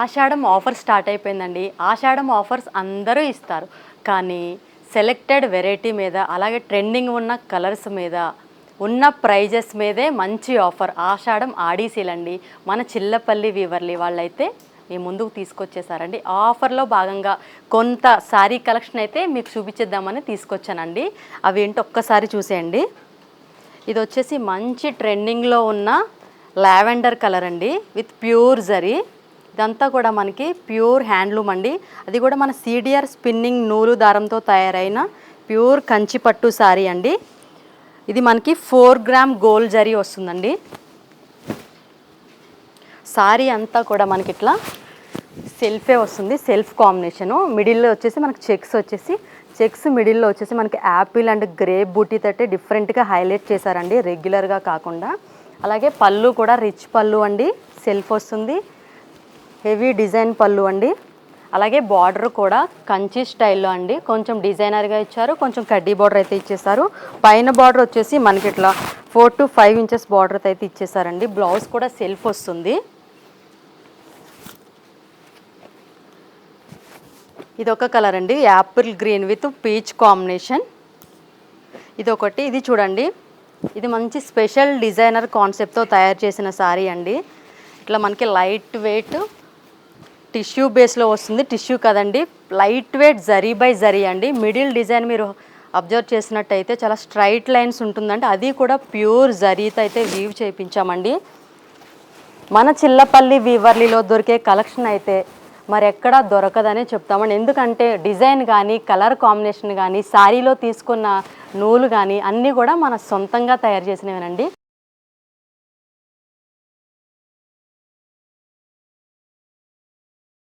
ఆషాఢం offer start అయిపోయిందండి. ఆషాఢం offers అందరూ ఇస్తారు. కానీ సెలెక్టెడ్ వెరైటీ మీద, అలాగే ట్రెండింగ్ ఉన్న కలర్స్ మీద, ఉన్న ప్రైజెస్ మీదే మంచి ఆఫర్. ఆషాఢం ఆడీసీలండి. మన చిల్లపల్లి వీవర్లీ వాళ్ళైతే మీ ముందుకు తీసుకొచ్చేసారండి. ఆఫర్లో భాగంగా కొంత శారీ కలెక్షన్ అయితే మీకు చూపించేద్దామని తీసుకొచ్చానండి. అవి ఏంటో ఒక్కసారి చూసేయండి. ఇది వచ్చేసి మంచి ట్రెండింగ్లో ఉన్న లావెండర్ కలర్ అండి, విత్ ప్యూర్ జరీ. ఇదంతా కూడా మనకి ప్యూర్ హ్యాండ్లూమ్ అండి. అది కూడా మన సిడిఆర్ స్పిన్నింగ్ నూలు దారంతో తయారైన ప్యూర్ కంచి పట్టు శారీ అండి. ఇది మనకి 4 గ్రామ్ గోల్డ్ జరీ వస్తుందండి. శారీ అంతా కూడా మనకి ఇట్లా సెల్ఫే వస్తుంది, సెల్ఫ్ కాంబినేషను. మిడిల్లో వచ్చేసి మనకి చెక్స్ మిడిల్లో వచ్చేసి మనకి యాపిల్ అండ్ గ్రేప్ బూటీ తట్టే డిఫరెంట్గా హైలైట్ చేశారండి, రెగ్యులర్గా కాకుండా. అలాగే పళ్ళు కూడా రిచ్ పళ్ళు అండి, సెల్ఫ్ వస్తుంది, హెవీ డిజైన్ పళ్ళు అండి. అలాగే బార్డర్ కూడా కంచి స్టైల్లో అండి, కొంచెం డిజైనర్గా ఇచ్చారు, కొంచెం కడ్డీ బార్డర్ అయితే ఇచ్చేసారు. పైన బార్డర్ వచ్చేసి మనకి ఇట్లా 4 to 5 ఇంచెస్ బార్డర్ అయితే ఇచ్చేసారండి. బ్లౌజ్ కూడా సెల్ఫ్ వస్తుంది. ఇది ఒక కలర్ అండి, Apple green with peach combination. ఇది ఒకటి. ఇది చూడండి, ఇది మంచి స్పెషల్ డిజైనర్ కాన్సెప్ట్తో తయారు చేసిన శారీ అండి. ఇట్లా మనకి లైట్ వెయిట్ టిష్యూ బేస్లో వస్తుంది. టిష్యూ కదండి, light weight zari by zari అండి. మిడిల్ డిజైన్ మీరు అబ్జర్వ్ చేసినట్టయితే చాలా స్ట్రైట్ లైన్స్ ఉంటుందండి. అది కూడా ప్యూర్ జరీతో అయితే వీవ్ చేయించామండి. మన చిల్లపల్లి వీవర్లీలో దొరికే కలెక్షన్ అయితే మరి ఎక్కడా దొరకదని చెప్తామండి. ఎందుకంటే డిజైన్ కానీ, కలర్ కాంబినేషన్ కానీ, శారీలో తీసుకున్న నూలు కానీ అన్నీ కూడా మన సొంతంగా తయారు చేసినవేనండి.